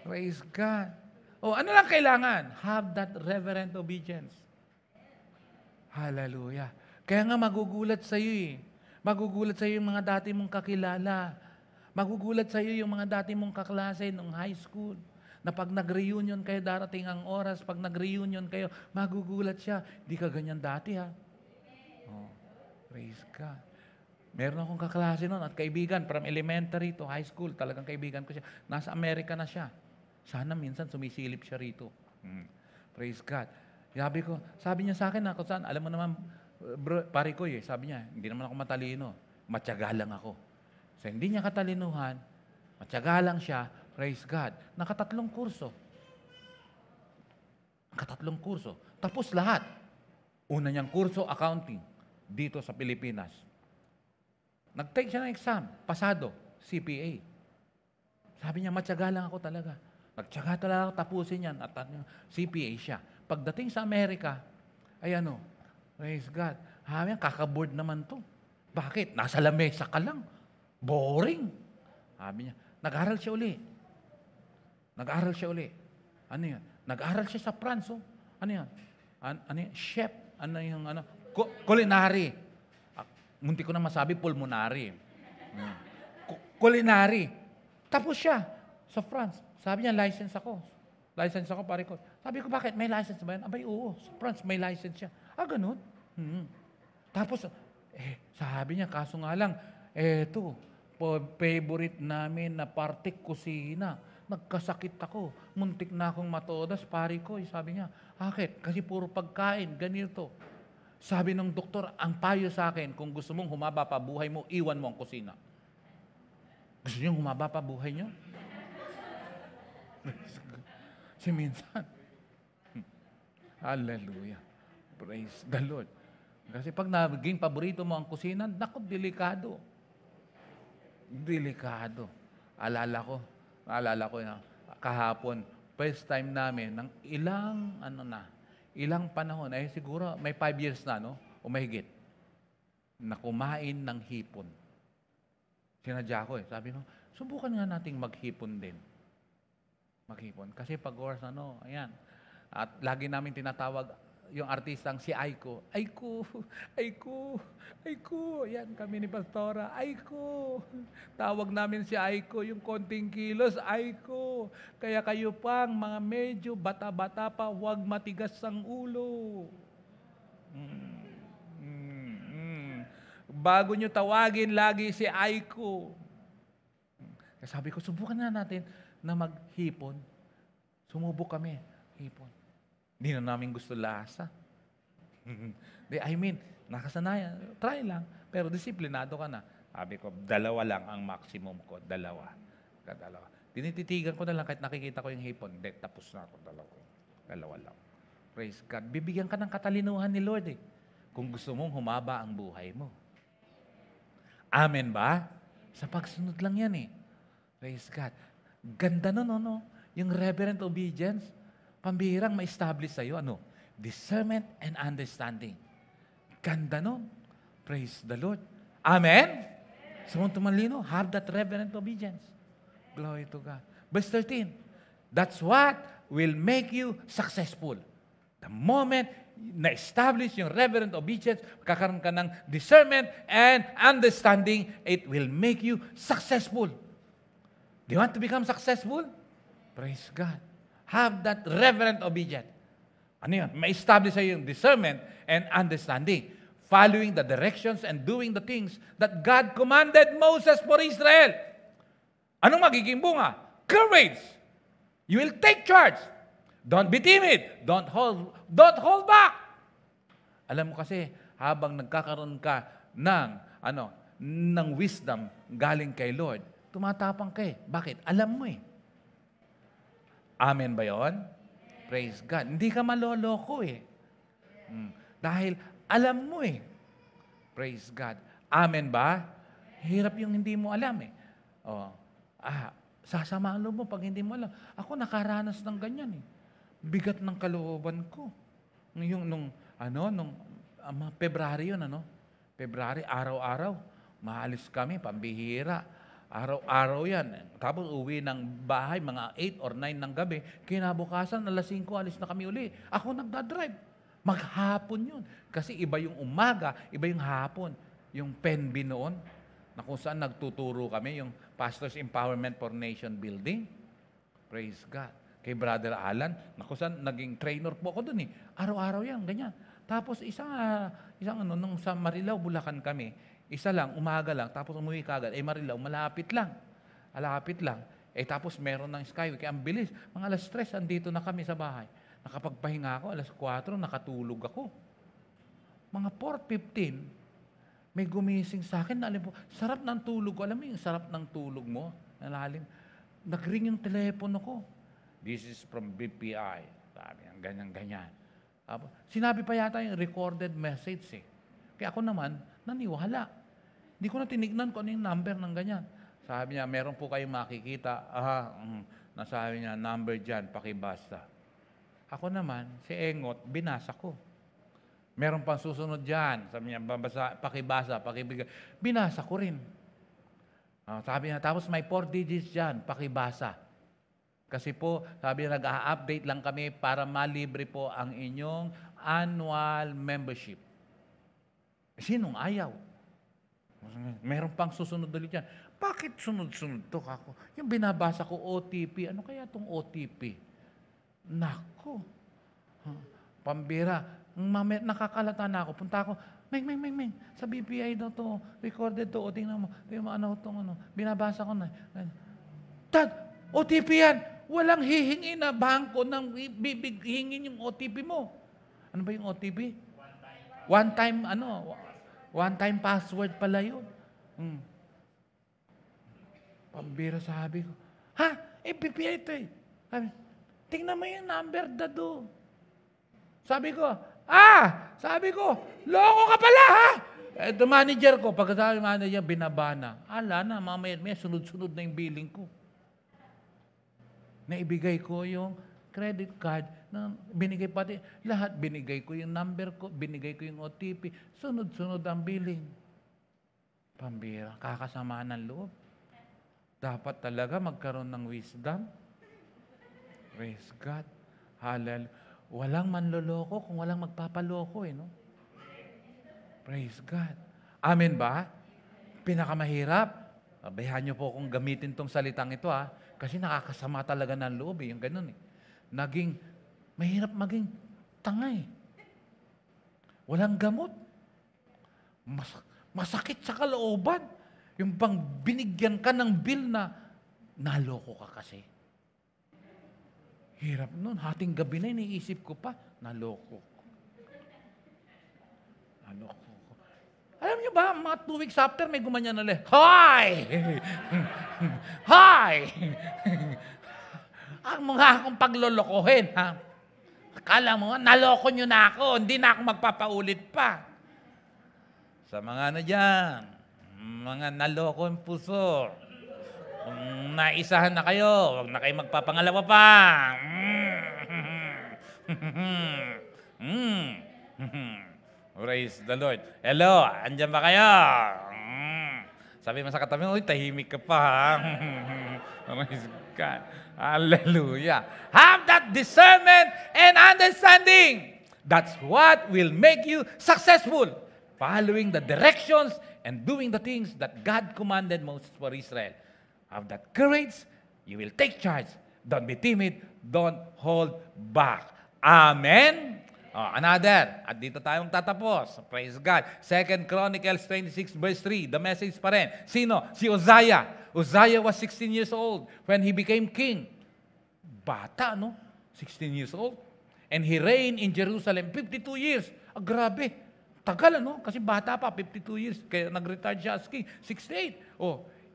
Praise God. Oh, ano lang kailangan? Have that reverent obedience. Hallelujah. Kaya nga magugulat sa iyo eh. Magugulat sa iyo yung mga dati mong kakilala. Magugulat sa iyo yung mga dati mong kaklase nung high school. Na pag nag-reunion kayo, darating ang oras, pag nag-reunion kayo, magugulat siya. Di ka ganyan dati ha. Oh, praise God. Meron akong kaklase noon at kaibigan from elementary to high school. Talagang kaibigan ko siya. Nasa Amerika na siya. Sana minsan sumisilip siya rito. Praise God. Sabi niya sa akin, kung saan, alam mo naman, bro, pare ko sabi niya, hindi naman ako matalino. Matyaga lang ako. So hindi niya katalinuhan, matyaga lang siya, praise God. Nakatatlong kurso. Tapos lahat. Una niyang kurso, accounting, dito sa Pilipinas. Nag-take siya ng exam, pasado, CPA. Sabi niya, matyaga lang ako talaga. Nagtyaga talaga ako, tapusin yan. At CPA siya. Pagdating sa Amerika, ay praise God. Kakaboard naman to. Bakit? Nasa lamesa ka lang. Boring. Sabi niya, nag-aral siya uli. Ano yan? Nag-aral siya sa France. Oh. Ano yan? Chef. Culinary. Munti ko na masabi, pulmonary. Culinary. Tapos siya sa France. Sabi niya, license ako, pare ko. Sabi ko, bakit? May license ba yan? Abay, oo. Sa France, may license siya. Ganun. Tapos, sabi niya, kaso nga lang, favorite namin na parte, kusina. Nagkasakit ako. Muntik na akong matodas, pare ko. Sabi niya, bakit? Kasi puro pagkain, ganito. Sabi ng doktor, ang payo sa akin, kung gusto mong humaba pa buhay mo, iwan mo ang kusina. Gusto niyo humaba pa buhay niyo? Si minsan. Hallelujah. Praise the Lord. Kasi pag naging paborito mo ang kusina, naku, delikado. Delikado. Alala ko na kahapon, first time namin, ng ilang panahon, ay siguro may 5 years na, o mahigit, na kumain ng hipon. Sinadya ko sabi ko, subukan nga nating maghipon din. Maghipon. Kasi pag oras, ayan. At lagi namin tinatawag yung artistang si Aiko. Aiko. Yan kami ni Pastora. Aiko. Tawag namin si Aiko, yung konting kilos, Aiko. Kaya kayo pang mga medyo bata-bata pa, huwag matigas ang ulo. Bago nyo tawagin lagi si Aiko. Kaya sabi ko, subukan na natin na maghipon. Sumubok kami. Hipon. Hindi na namin gusto lasa. Nakasanayan. Try lang. Pero disiplinado ka na. Sabi ko, 2 lang ang maximum ko. 2. Tinititigan ko na lang kahit nakikita ko yung hipon. Hindi, tapos na ako. 2 lang. Praise God. Bibigyan ka ng katalinuhan ni Lord kung gusto mong humaba ang buhay mo. Amen ba? Sa pagsunod lang yan Praise God. Ganda nun, yung reverent obedience. Pambihirang ma-establish sa'yo, discernment and understanding. Ganda nun. Praise the Lord. Amen? Sa mong tumalino, have that reverent obedience. Glory to God. Verse 13, that's what will make you successful. The moment na-establish yung reverent obedience, kakaroon ka ng discernment and understanding, it will make you successful. Do you want to become successful? Praise God. Have that reverent obedience. Ano yun? Ma-establish sa'yo yung discernment and understanding. Following the directions and doing the things that God commanded Moses for Israel. Anong magiging bunga? Courage. You will take charge. Don't be timid. Don't hold back. Alam mo kasi, habang nagkakaroon ka ng wisdom galing kay Lord, Tumatapang ka eh. Bakit? Alam mo eh. Amen ba yun? Praise God. Hindi ka maloloko eh. Dahil alam mo eh. Praise God. Amen ba? Hirap yung hindi mo alam eh. Oh. Sasama mo pag hindi mo alam. Ako nakaranas ng ganyan eh. Bigat ng kalooban ko. Nung February yun, February, araw-araw. Maalis kami, pambihira. Araw-araw yan. Tapos uwi ng bahay, mga 8 or 9 ng gabi. Kinabukasan, alas 5, alis na kami uli. Ako nagdadrive. Maghapon yun. Kasi iba yung umaga, iba yung hapon. Yung PENB noon, na kung saan nagtuturo kami, yung Pastors Empowerment for Nation Building. Praise God. Kay Brother Alan, na kung saan naging trainer po ako dun eh. Araw-araw yan, ganyan. Tapos nung sa Marilao, Bulacan kami, isa lang, umaga lang, tapos umuwi kagad. Marilao, malapit lang. Tapos meron ng Skyway, kaya ang bilis. Mga alas 3, andito na kami sa bahay. Nakapagpahinga ako, alas 4, nakatulog ako. Mga 4:15, may gumising sa akin. Alam po, sarap ng tulog ko. Alam mo yung sarap ng tulog mo? Nalalim. Nag-ring yung telepono ko. This is from BPI. Sabi, ganyan-ganyan. Sinabi pa yata yung recorded message eh. Kaya ako naman, naniwala. Hindi ko na tinignan kung ano yung number ng ganyan. Sabi niya, meron po kayong makikita. Nasabi niya, number dyan, pakibasa. Ako naman, si Engot, binasa ko. Meron pang susunod dyan. Sabi niya, pakibasa, pakibigay. Binasa ko rin. Sabi niya, tapos may 4 digits dyan, pakibasa. Kasi po, sabi niya, nag-a-update lang kami para malibre po ang inyong annual membership. Sinong ayaw? Meron pang susunod ulit yan. Bakit sunod-sunod to ako? Yung binabasa ko OTP, ano kaya itong OTP? Nako. Pambira. Nakakalata na ako. Punta ako, Meng, sa BPI daw to, recorded to, o tingnan mo, binabasa ko na. Dad, OTP yan. Walang hihingi na bangko ng hingin yung OTP mo. Ano ba yung OTP? One time password pala yun. Pambira, sabi ko. BPI ito eh. Tingnan mo yung number, Dado. Sabi ko, loko ka pala ha! Ito manager ko, pagkatapos manager, binabana. Na, mamaya sunod-sunod na yung billing ko. Naibigay ko yung credit card, binigay pati, lahat binigay ko yung number ko, binigay ko yung OTP, sunod-sunod ang billing. Pambira, kakasama ng loob. Dapat talaga magkaroon ng wisdom. Praise God. Hallelujah. Walang manloloko kung walang magpapaloko no? Praise God. Amen ba? Pinakamahirap. Bayahan niyo po kung gamitin tong salitang ito kasi nakakasama talaga ng loob yung ganun mahirap maging tanga Walang gamot. Masakit sa kalooban. Yung bang binigyan ka ng bill na naloko ka kasi. Hirap nun. Hating gabi na iniisip ko pa, naloko ko. Alam niyo ba, mga 2 weeks after, may gumanyan na ulit. Hi! Hi! Ang mga akong paglolokohin, Akala mo, naloko nyo na ako, hindi na ako magpapaulit pa. Sa mga dyan, mga naloko ang puso, kung naisahan na kayo, huwag na kayo magpapangalawa pa. Praise the Lord. Hello, andyan ba kayo? Sabi mo sa katabi mo, tahimik ka pa. Praise God. Hallelujah. Have that discernment and understanding. That's what will make you successful. Following the directions and doing the things that God commanded Moses for Israel. Have that courage, you will take charge. Don't be timid, don't hold back. Amen? Another. At dito tayong tatapos. Praise God. 2 Chronicles 26 verse 3. The message pa rin. Sino? Si Uzziah. Uzziah was 16 years old when he became king. Bata, 16 years old. And he reigned in Jerusalem 52 years. Grabe. Tagal, Kasi bata pa, 52 years. Kaya nag-retire siya as king. 68.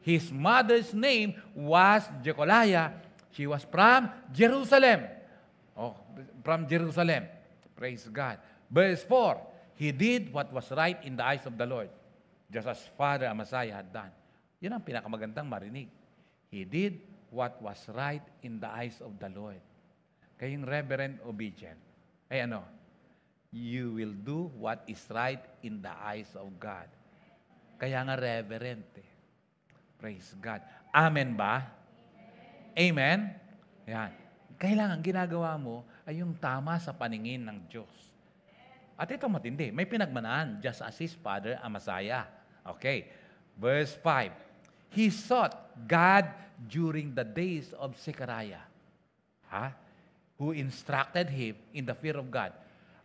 His mother's name was Jecoliah. She was from Jerusalem. Oh, from Jerusalem. Praise God. Verse 4, he did what was right in the eyes of the Lord, just as Father Amaziah had done. Yun ang pinakamagandang marinig. He did what was right in the eyes of the Lord. Kayong reverent obedient. Ay ano? You will do what is right in the eyes of God. Kaya nga reverent eh. Praise God. Amen ba? Amen? Yan. Kailangan ginagawa mo ay yung tama sa paningin ng Diyos. At ito matindi. May pinagmanaan, just as his father, Amaziah. Okay. Verse 5. He sought God during the days of Zechariah, who instructed him in the fear of God.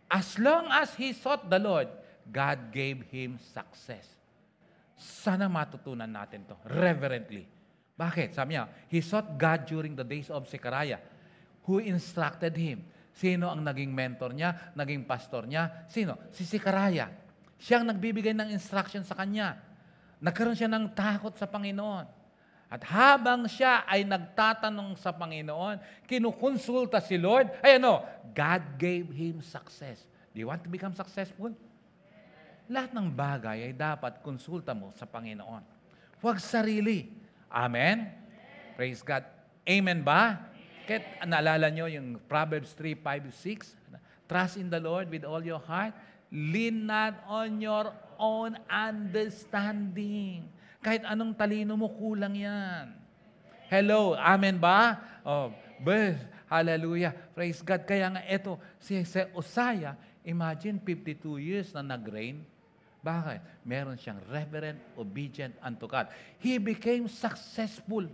As long as he sought the Lord, God gave him success. Sana matutunan natin to reverently. Bakit? Sabi niya, he sought God during the days of Zechariah, who instructed him. Sino ang naging mentor niya, naging pastor niya? Sino? Si Zechariah. Siya ang nagbibigay ng instruction sa kanya. Nagkaroon siya ng takot sa Panginoon. At habang siya ay nagtatanong sa Panginoon, kinukonsulta si Lord, God gave him success. Do you want to become successful? Lahat ng bagay ay dapat konsulta mo sa Panginoon. Huwag sarili. Amen? Praise God. Amen ba? Kahit naalala nyo yung Proverbs 3, 5, 6, trust in the Lord with all your heart, lean not on your own understanding. Kahit anong talino mo, kulang yan. Hello, amen ba? Oh, hallelujah, praise God. Kaya nga ito, si Uzziah, imagine 52 years na nag-reign. Bakit? Meron siyang reverent, obedient unto God. He became successful.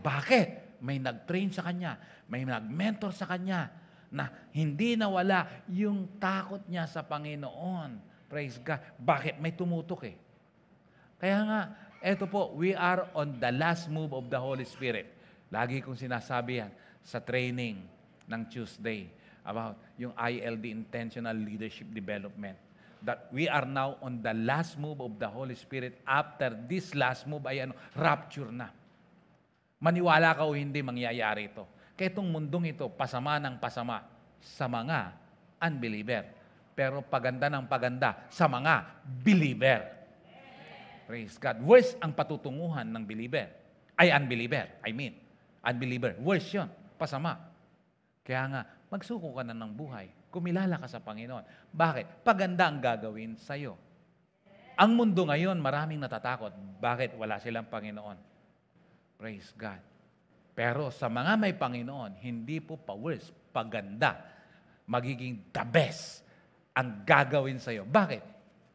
Bakit? May nag-train sa kanya, may nag-mentor sa kanya, na hindi nawala yung takot niya sa Panginoon. Praise God. Bakit? May tumutok eh. Kaya nga, eto po, we are on the last move of the Holy Spirit. Lagi kong sinasabi yan sa training ng Tuesday about yung ILD, Intentional Leadership Development. That we are now on the last move of the Holy Spirit. After this last move ay rapture na. Maniwala ka o hindi, mangyayari ito. Kaya itong mundong ito, pasama ng pasama sa mga unbeliever. Pero paganda ng paganda sa mga believer. Praise God. Worse ang patutunguhan ng believer. Unbeliever. Worse yun. Pasama. Kaya nga, magsuko ka na ng buhay. Kumilala ka sa Panginoon. Bakit? Paganda ang gagawin sa'yo. Ang mundo ngayon, maraming natatakot. Bakit? Wala silang Panginoon. Praise God. Pero sa mga may Panginoon, hindi po pa-worse, paganda. Magiging the best ang gagawin sa'yo. Bakit?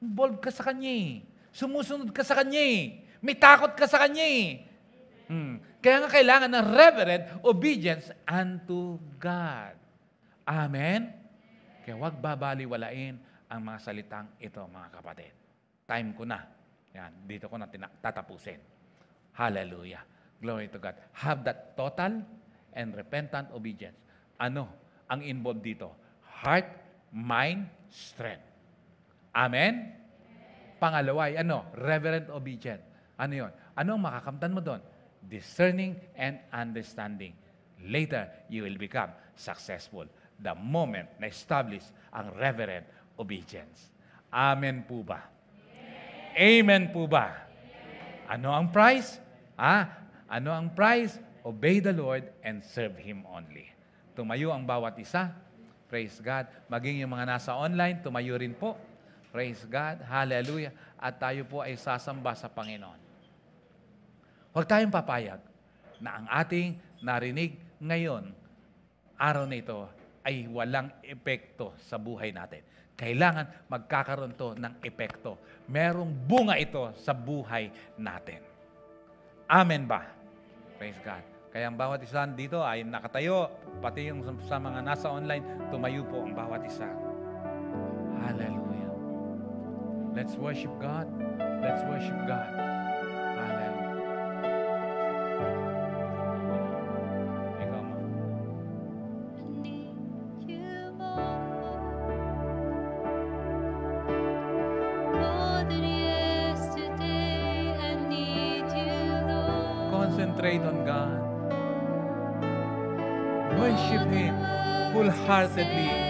Involved ka sa Kanya. Sumusunod ka sa Kanya. May takot ka sa Kanya. Kaya nga kailangan ng reverent obedience unto God. Amen? Kaya huwag babaliwalain ang mga salitang ito, mga kapatid. Time ko na. Yan, dito ko na tatapusin. Hallelujah. Glory to God. Have that total and repentant obedience. Ano ang involved dito? Heart, mind, strength. Amen? Pangalawa ay reverent obedience. Ano yun? Ano ang makakamtan mo doon? Discerning and understanding. Later, you will become successful. The moment na establish ang reverent obedience. Amen po ba? Amen po ba? Ano ang price? Ano ang price? Obey the Lord and serve Him only. Tumayo ang bawat isa. Praise God. Maging yung mga nasa online, tumayo rin po. Praise God. Hallelujah. At tayo po ay sasamba sa Panginoon. Huwag tayong papayag na ang ating narinig ngayon, araw na ito, ay walang epekto sa buhay natin. Kailangan magkakaroon to ng epekto. Merong bunga ito sa buhay natin. Amen ba? Praise God. Kaya ang bawat isa dito ay nakatayo, pati yung sa mga nasa online, tumayo po ang bawat isa. Hallelujah. Let's worship God. Let's worship God. Hallelujah. More than yesterday, I need concentrate on God. Worship Him wholeheartedly.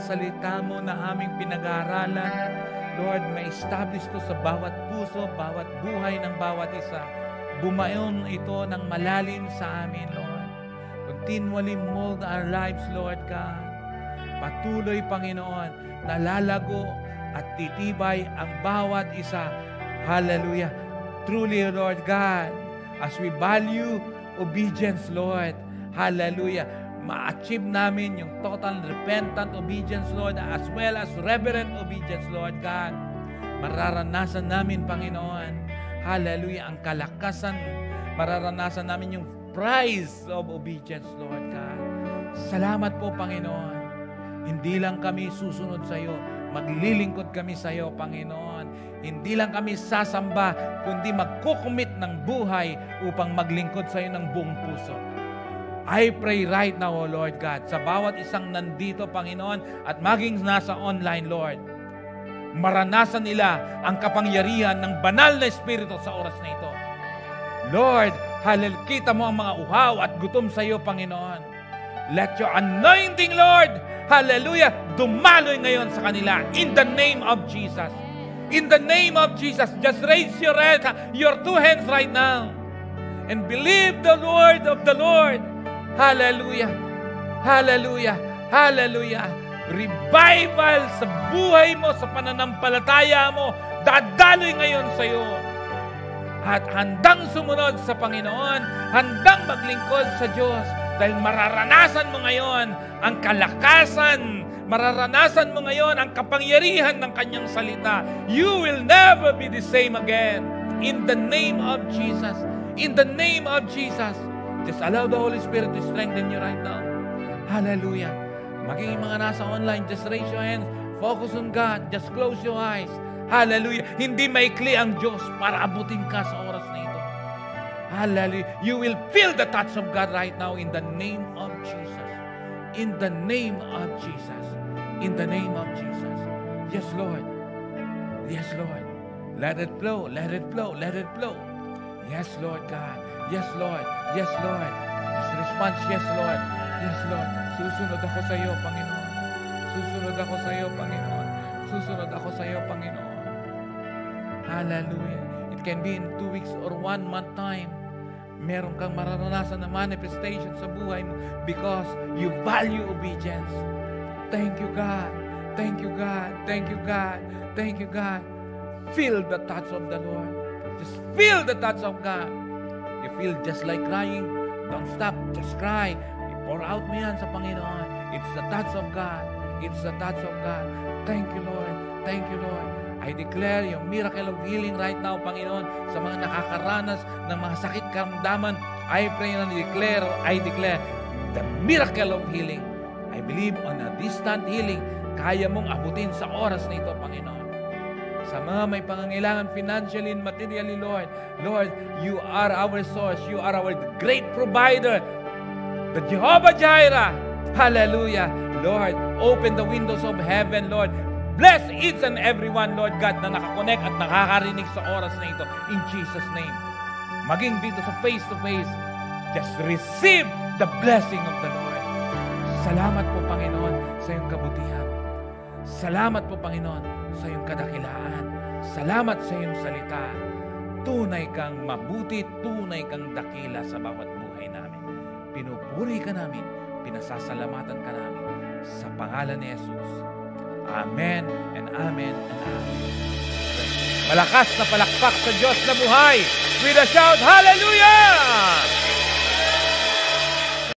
Salita mo na aming pinag-aaralan, Lord, ma-establish to sa bawat puso, bawat buhay ng bawat isa. Bumayon ito ng malalim sa amin, Lord. Continually mold our lives, Lord God. Patuloy, Panginoon, nalalago at titibay ang bawat isa. Hallelujah. Truly, Lord God, as we value obedience, Lord, hallelujah, ma-achieve namin yung total repentant obedience, Lord, as well as reverent obedience, Lord God. Mararanasan namin, Panginoon, hallelujah, ang kalakasan. Mararanasan namin yung prize of obedience, Lord God. Salamat po, Panginoon. Hindi lang kami susunod sa iyo, maglilingkod kami sa iyo, Panginoon. Hindi lang kami sasamba, kundi magkukumit ng buhay upang maglingkod sa iyo ng buong puso. I pray right now, O Lord God, sa bawat isang nandito, Panginoon, at maging nasa online, Lord, maranasan nila ang kapangyarihan ng banal na Espiritu sa oras na ito. Lord, hallelujah, kita mo ang mga uhaw at gutom sa iyo, Panginoon. Let your anointing, Lord, hallelujah, dumaloy ngayon sa kanila in the name of Jesus. In the name of Jesus, just raise your two hands right now and believe the word of the Lord. Hallelujah. Hallelujah. Hallelujah. Revival sa buhay mo, sa pananampalataya mo, dadaloy ngayon sa iyo. At handang sumunod sa Panginoon, handang maglingkod sa Diyos, dahil mararanasan mo ngayon ang kalakasan, mararanasan mo ngayon ang kapangyarihan ng Kanyang salita. You will never be the same again. In the name of Jesus. In the name of Jesus. Just allow the Holy Spirit to strengthen you right now. Hallelujah. Maging mga nasa online, just raise your hands. Focus on God. Just close your eyes. Hallelujah. Hindi maikli ang Diyos para abutin ka sa oras na ito. Hallelujah. You will feel the touch of God right now in the name of Jesus. In the name of Jesus. In the name of Jesus. Yes, Lord. Yes, Lord. Let it flow. Let it flow. Let it flow. Yes, Lord God. Yes, Lord. Yes, Lord. Just response, yes, Lord. Yes, Lord. Susunod ako sa iyo, Panginoon. Susunod ako sa iyo, Panginoon. Susunod ako sa iyo, Panginoon. Hallelujah. It can be in 2 weeks or 1 month time. Meron kang mararanasan na manifestation sa buhay mo because you value obedience. Thank you, God. Thank you, God. Thank you, God. Thank you, God. Feel the touch of the Lord. Just feel the touch of God. You feel just like crying, don't stop. Just cry. Pour out mo yan sa Panginoon. It's the touch of God. It's the touch of God. Thank you, Lord. Thank you, Lord. I declare yung miracle of healing right now, Panginoon, sa mga nakakaranas ng mga sakit karamdaman. I pray and I declare the miracle of healing. I believe on a distant healing. Kaya mong abutin sa oras na ito, Panginoon. Sa mga may pangangailangan financially and materially, Lord. Lord, you are our source. You are our great provider. The Jehovah Jireh. Hallelujah. Lord, open the windows of heaven, Lord. Bless each and every one, Lord God, na nakakonect at nakakarinig sa oras na ito. In Jesus' name. Maging dito sa face-to-face, just receive the blessing of the Lord. Salamat po, Panginoon, sa iyong kabutihan. Salamat po, Panginoon, sa iyong kadakilaan. Salamat sa iyong salita. Tunay kang mabuti, tunay kang dakila sa bawat buhay namin. Pinupuri ka namin, pinasasalamatan ka namin sa pangalan ni Jesus. Amen and amen and amen. Malakas na palakpak sa Diyos na buhay with a shout, Hallelujah!